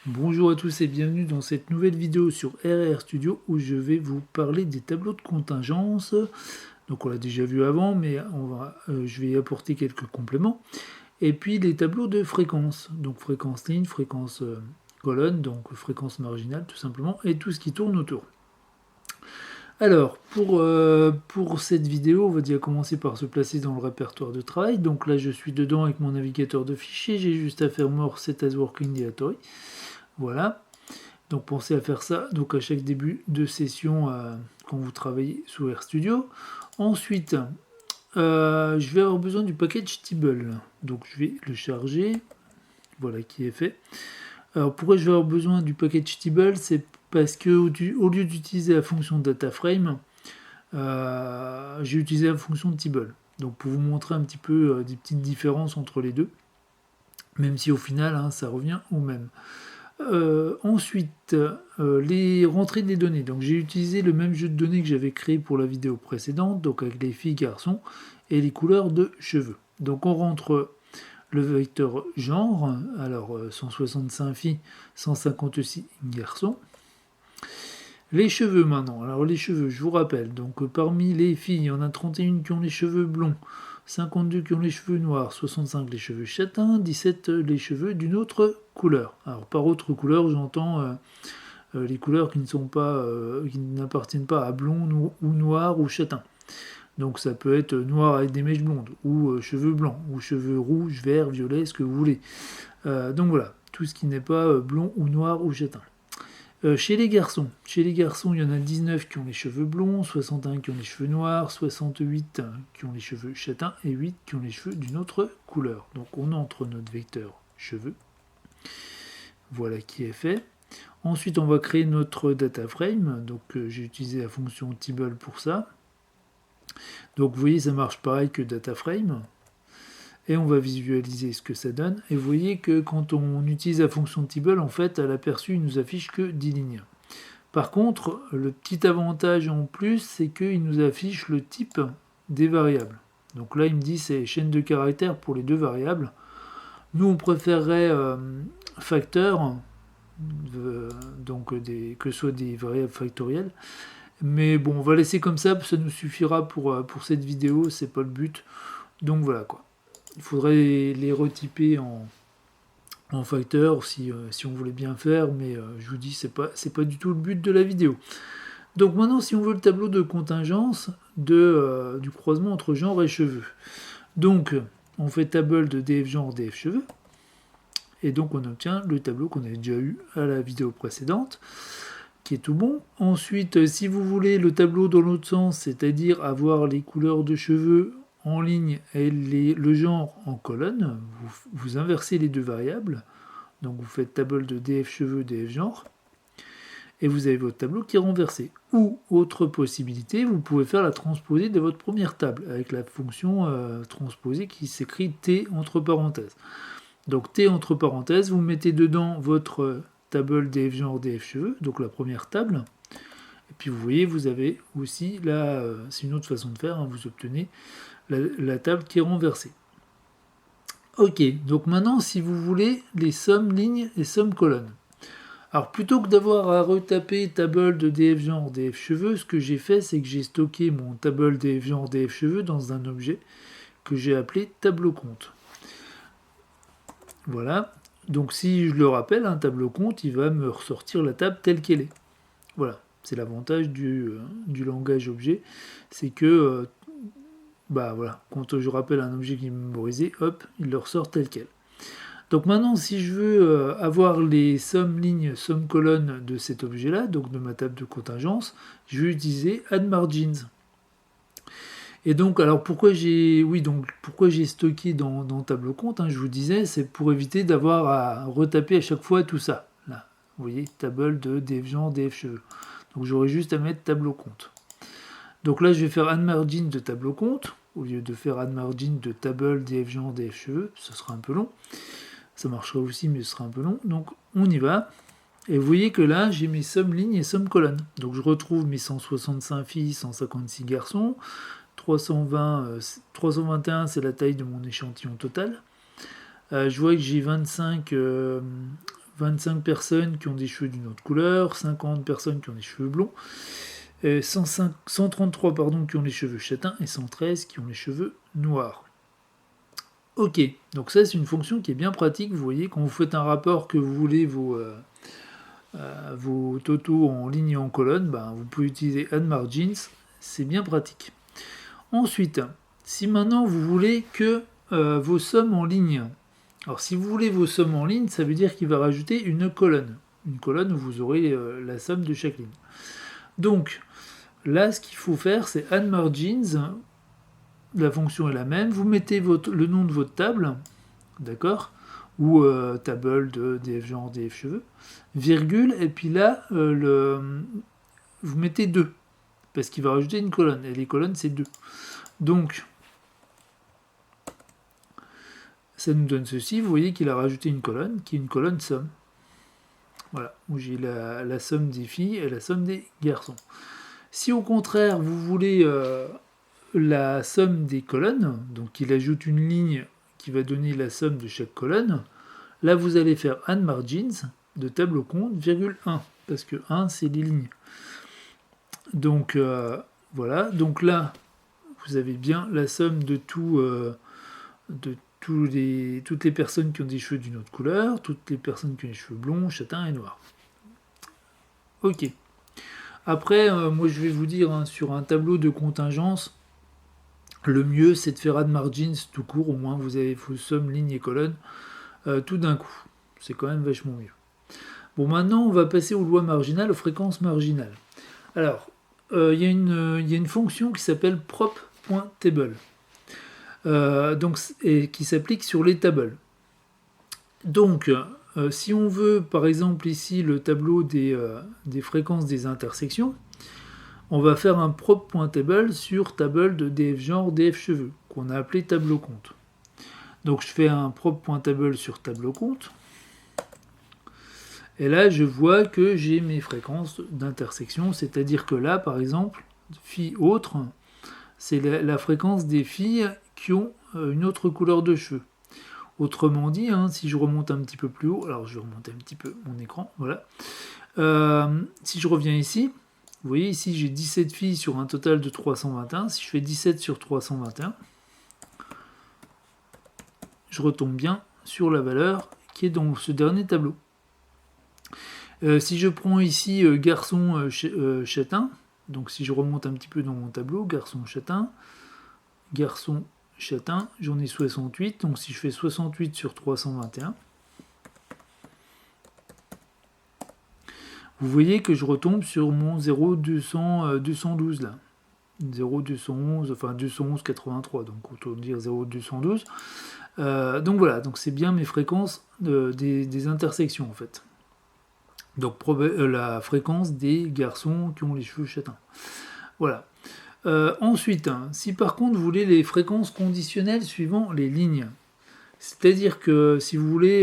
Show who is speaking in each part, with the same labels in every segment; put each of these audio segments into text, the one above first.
Speaker 1: Bonjour à tous et bienvenue dans cette nouvelle vidéo sur RR Studio où je vais vous parler des tableaux de contingence. Donc on l'a déjà vu avant, mais je vais y apporter quelques compléments. Et puis les tableaux de fréquence, donc fréquence ligne, fréquence colonne, donc fréquence marginale tout simplement, et tout ce qui tourne autour. Alors, pour cette vidéo, on va déjà commencer par se placer dans le répertoire de travail. Donc là, je suis dedans avec mon navigateur de fichiers. J'ai juste à faire more set as working directory. Voilà. Donc pensez à faire ça donc à chaque début de session quand vous travaillez sous RStudio. Ensuite, je vais avoir besoin du package Tibble. Donc je vais le charger. Voilà qui est fait. Alors pourquoi je vais avoir besoin du package Tibble? C'est parce que au lieu d'utiliser la fonction DataFrame, j'ai utilisé la fonction Tibble. Donc pour vous montrer un petit peu des petites différences entre les deux. Même si au final, ça revient au même. Ensuite, les rentrées des données. Donc j'ai utilisé le même jeu de données que j'avais créé pour la vidéo précédente, donc avec les filles, garçons, et les couleurs de cheveux. Donc on rentre le vecteur genre, alors 165 filles, 156 garçons. Les cheveux maintenant. Alors les cheveux, je vous rappelle, donc parmi les filles, il y en a 31 qui ont les cheveux blonds, 52 qui ont les cheveux noirs, 65 les cheveux châtains, 17 les cheveux d'une autre couleur. Alors par autre couleur, j'entends les couleurs qui qui n'appartiennent pas à blond ou noir ou châtain. Donc ça peut être noir avec des mèches blondes, ou cheveux blancs, ou cheveux rouges, verts, violets, ce que vous voulez. Donc voilà, tout ce qui n'est pas blond ou noir ou châtain. Chez les garçons, il y en a 19 qui ont les cheveux blonds, 61 qui ont les cheveux noirs, 68 qui ont les cheveux châtains et 8 qui ont les cheveux d'une autre couleur. Donc on entre notre vecteur cheveux. Voilà qui est fait. Ensuite, on va créer notre data frame. Donc j'ai utilisé la fonction Tibble pour ça. Donc vous voyez, ça marche pareil que data frame. Et on va visualiser ce que ça donne. Et vous voyez que quand on utilise la fonction Tibble, en fait, à l'aperçu, il nous affiche que 10 lignes. Par contre, le petit avantage en plus, c'est qu'il nous affiche le type des variables. Donc là, il me dit c'est chaîne de caractères pour les deux variables. Nous, on préférerait facteurs, donc que ce soit des variables factorielles. Mais bon, on va laisser comme ça nous suffira pour cette vidéo, c'est pas le but. Donc voilà quoi. Il faudrait les retyper en facteur si on voulait bien faire, mais je vous dis, c'est pas du tout le but de la vidéo. Donc maintenant, si on veut le tableau de contingence du croisement entre genre et cheveux. Donc, on fait table de df genre, df cheveux, et donc on obtient le tableau qu'on avait déjà eu à la vidéo précédente, qui est tout bon. Ensuite, si vous voulez le tableau dans l'autre sens, c'est-à-dire avoir les couleurs de cheveux en ligne et le genre en colonne, vous inversez les deux variables. Donc vous faites table de df cheveux, df genre, et vous avez votre tableau qui est renversé. Ou, autre possibilité, vous pouvez faire la transposée de votre première table, avec la fonction transposée qui s'écrit t entre parenthèses. Donc t entre parenthèses, vous mettez dedans votre table df genre, df cheveux, donc la première table, et puis vous voyez, vous avez aussi, là, c'est une autre façon de faire, vous obtenez la table qui est renversée. Ok, donc maintenant, si vous voulez les sommes lignes et sommes colonnes. Alors plutôt que d'avoir à retaper table de df genre, df cheveux, ce que j'ai fait, c'est que j'ai stocké mon table df genre, df cheveux dans un objet que j'ai appelé tableau compte. Voilà, donc si je le rappelle, un tableau compte, il va me ressortir la table telle qu'elle est. Voilà, c'est l'avantage du langage objet, c'est que voilà, quand je rappelle un objet qui est mémorisé, hop, il le ressort tel quel. Donc maintenant, si je veux avoir les sommes lignes, sommes colonnes de cet objet-là, donc de ma table de contingence, je vais utiliser add_margins. Et donc, alors pourquoi j'ai stocké dans tableau compte, je vous disais, c'est pour éviter d'avoir à retaper à chaque fois tout ça. Là, vous voyez, table de df genre, df cheveux. Donc j'aurais juste à mettre tableau compte. Donc là, je vais faire add_margin de tableau compte, au lieu de faire add_margin de table df genre, df cheveux, ce sera un peu long. Ça marchera aussi, mais ce sera un peu long. Donc on y va. Et vous voyez que là, j'ai mes sommes lignes et sommes colonnes. Donc je retrouve mes 165 filles, 156 garçons. 321, c'est la taille de mon échantillon total. Je vois que j'ai 25 25 personnes qui ont des cheveux d'une autre couleur, 50 personnes qui ont des cheveux blonds, 133 pardon, qui ont les cheveux châtains et 113 qui ont les cheveux noirs. Ok, donc ça c'est une fonction qui est bien pratique. Vous voyez, quand vous faites un rapport que vous voulez vos totaux en ligne et en colonne, ben, vous pouvez utiliser Add Margins, c'est bien pratique. Ensuite, si maintenant vous voulez que vos sommes en ligne, alors si vous voulez vos sommes en ligne, ça veut dire qu'il va rajouter une colonne où vous aurez la somme de chaque ligne. Donc là, ce qu'il faut faire, c'est Add Margins. La fonction est la même. Vous mettez le nom de votre table, d'accord, ou table de DF genre, DF cheveux, virgule, et puis là, vous mettez 2, parce qu'il va rajouter une colonne, et les colonnes, c'est 2. Donc, ça nous donne ceci. Vous voyez qu'il a rajouté une colonne, qui est une colonne somme. Voilà, où j'ai la somme des filles et la somme des garçons. Si au contraire, vous voulez la somme des colonnes, donc il ajoute une ligne qui va donner la somme de chaque colonne, là vous allez faire Add Margins de table compte, virgule 1, parce que 1 c'est les lignes. Donc voilà, donc là vous avez bien la somme de toutes les personnes qui ont des cheveux d'une autre couleur, toutes les personnes qui ont des cheveux blonds, châtains et noirs. Ok. Après, moi je vais vous dire, sur un tableau de contingence, le mieux c'est de faire Add Margins tout court, au moins vous avez vos sommes, lignes et colonnes tout d'un coup. C'est quand même vachement mieux. Bon, maintenant on va passer aux lois marginales, aux fréquences marginales. Alors, il y a une fonction qui s'appelle prop.table, et qui s'applique sur les tables. Donc, si on veut, par exemple ici, le tableau des fréquences des intersections, on va faire un prop.table sur table de DF genre, DF cheveux, qu'on a appelé tableau compte. Donc je fais un prop.table sur tableau compte, et là je vois que j'ai mes fréquences d'intersection, c'est-à-dire que là, par exemple, filles autres, c'est la fréquence des filles qui ont une autre couleur de cheveux. Autrement dit, si je remonte un petit peu plus haut, alors je vais remonter un petit peu mon écran, voilà. Si je reviens ici, vous voyez ici j'ai 17 filles sur un total de 321. Si je fais 17 sur 321, je retombe bien sur la valeur qui est dans ce dernier tableau. Si je prends ici garçon châtain, donc si je remonte un petit peu dans mon tableau, garçon châtain, j'en ai 68, donc si je fais 68 sur 321, vous voyez que je retombe sur mon 0,212 là. 0,211, enfin 211,83, donc autant dire 0,212. Donc voilà, donc c'est bien mes fréquences des intersections en fait. Donc la fréquence des garçons qui ont les cheveux châtains. Voilà. Ensuite, si par contre vous voulez les fréquences conditionnelles suivant les lignes, c'est-à-dire que si vous voulez...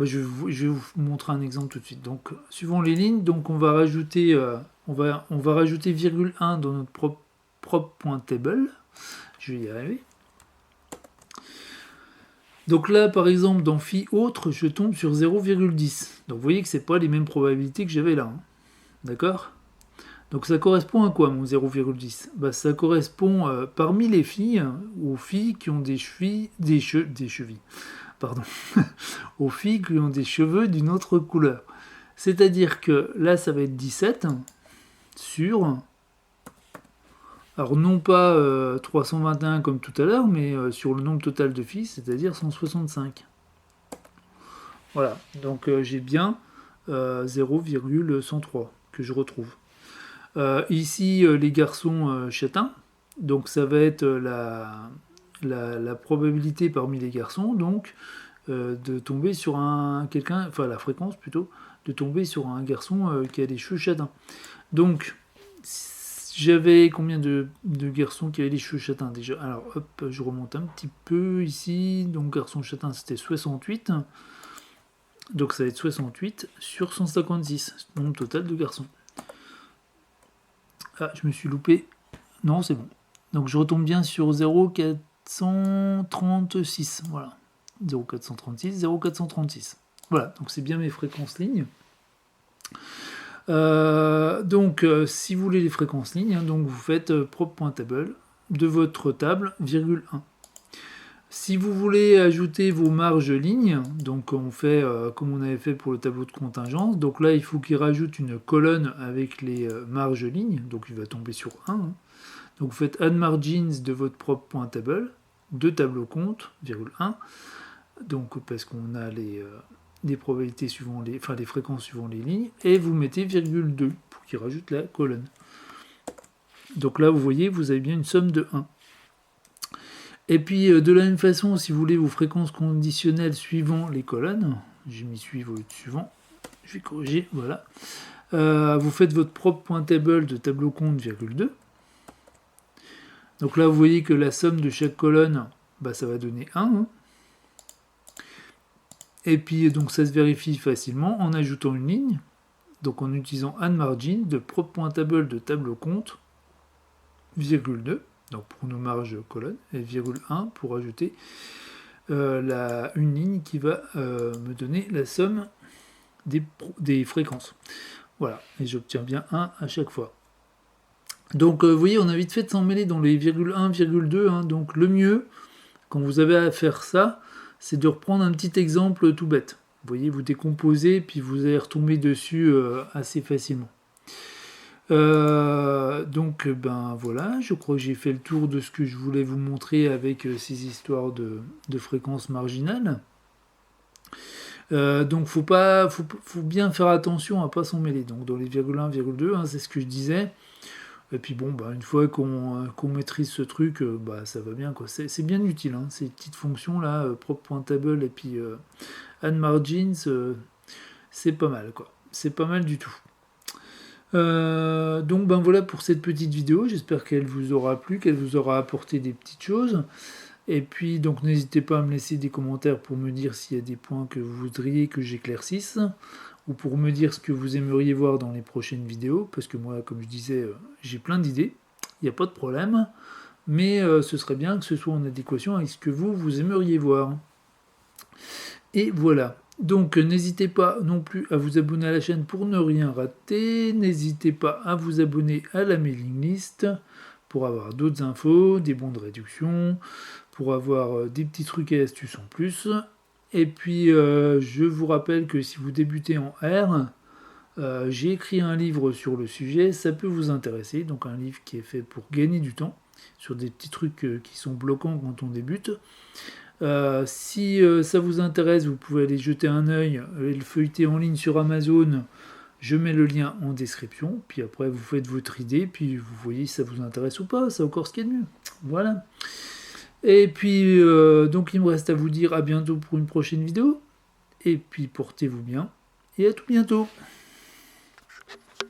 Speaker 1: je vais vous montrer un exemple tout de suite. Donc, suivant les lignes, donc on va rajouter, on va rajouter virgule 1 dans notre prop.table. Je vais y arriver. Donc là, par exemple, dans phi autre, je tombe sur 0,10. Donc vous voyez que c'est pas les mêmes probabilités que j'avais là. D'accord ? Donc ça correspond à quoi mon 0,10 ? Ça correspond parmi les filles aux filles qui ont des chevilles. Pardon, aux filles qui ont des cheveux d'une autre couleur. C'est-à-dire que là, ça va être 17 sur... Alors non pas 321 comme tout à l'heure, mais sur le nombre total de filles, c'est-à-dire 165. Voilà, donc j'ai bien 0,103 que je retrouve. Ici, les garçons châtains, donc ça va être la probabilité parmi les garçons, donc de tomber sur la fréquence plutôt, de tomber sur un garçon qui a des cheveux châtains. Donc, j'avais combien de garçons qui avaient les cheveux châtains déjà ? Alors, hop, je remonte un petit peu ici, donc garçon châtain c'était 68, donc ça va être 68 sur 156, nombre total de garçons. Ah, je me suis loupé, non c'est bon. Donc je retombe bien sur 0,436, voilà. 0,436, 0,436. Voilà, donc c'est bien mes fréquences lignes. Si vous voulez les fréquences lignes, hein, donc vous faites prop.table de votre table, virgule 1. Si vous voulez ajouter vos marges lignes, donc on fait comme on avait fait pour le tableau de contingence, donc là il faut qu'il rajoute une colonne avec les marges lignes, donc il va tomber sur 1. Hein. Donc vous faites add margins de votre prop.table, de tableau compte, virgule 1, donc parce qu'on a les probabilités suivant les fréquences suivant les lignes, et vous mettez virgule 2 pour qu'il rajoute la colonne. Donc là vous voyez, vous avez bien une somme de 1. Et puis de la même façon, si vous voulez vos fréquences conditionnelles suivant les colonnes, j'ai mis suivre au lieu de suivant, je vais corriger, voilà. Vous faites votre propre point table de tableau compte, virgule 2. Donc là vous voyez que la somme de chaque colonne, bah, ça va donner 1. Hein. Et puis donc ça se vérifie facilement en ajoutant une ligne, donc en utilisant add margin de propre point table de tableau compte, virgule 2. Donc pour nos marges colonnes, et virgule 1 pour ajouter une ligne qui va me donner la somme des fréquences. Voilà, et j'obtiens bien 1 à chaque fois. Donc vous voyez, on a vite fait de s'en mêler dans les virgule 1, virgule 2. Hein, donc le mieux, quand vous avez à faire ça, c'est de reprendre un petit exemple tout bête. Vous voyez, vous décomposez, puis vous allez retomber dessus assez facilement. Donc ben voilà, je crois que j'ai fait le tour de ce que je voulais vous montrer avec ces histoires de fréquences marginales. Donc faut bien faire attention à pas s'en mêler. Donc dans les virgule 1, virgule 2, hein, c'est ce que je disais. Et puis bon, bah, une fois qu'on maîtrise ce truc, bah, ça va bien, quoi. C'est bien utile, hein, ces petites fonctions là, prop.table et puis add margins, c'est pas mal, quoi. C'est pas mal du tout. Donc ben voilà pour cette petite vidéo, j'espère qu'elle vous aura plu, qu'elle vous aura apporté des petites choses. Et puis donc n'hésitez pas à me laisser des commentaires pour me dire s'il y a des points que vous voudriez que j'éclaircisse, ou pour me dire ce que vous aimeriez voir dans les prochaines vidéos, parce que moi comme je disais j'ai plein d'idées, il n'y a pas de problème, mais ce serait bien que ce soit en adéquation avec ce que vous aimeriez voir. Et voilà. Donc n'hésitez pas non plus à vous abonner à la chaîne pour ne rien rater. N'hésitez pas à vous abonner à la mailing list pour avoir d'autres infos, des bons de réduction, pour avoir des petits trucs et astuces en plus. Et puis je vous rappelle que si vous débutez en R, j'ai écrit un livre sur le sujet, ça peut vous intéresser. Donc un livre qui est fait pour gagner du temps sur des petits trucs qui sont bloquants quand on débute. Si ça vous intéresse, vous pouvez aller jeter un œil et le feuilleter en ligne sur Amazon. Je mets le lien en description. Puis après, vous faites votre idée. Puis vous voyez si ça vous intéresse ou pas. C'est encore ce qu'il y a de mieux. Voilà. Et puis, donc il me reste à vous dire à bientôt pour une prochaine vidéo. Et puis, portez-vous bien. Et à tout bientôt.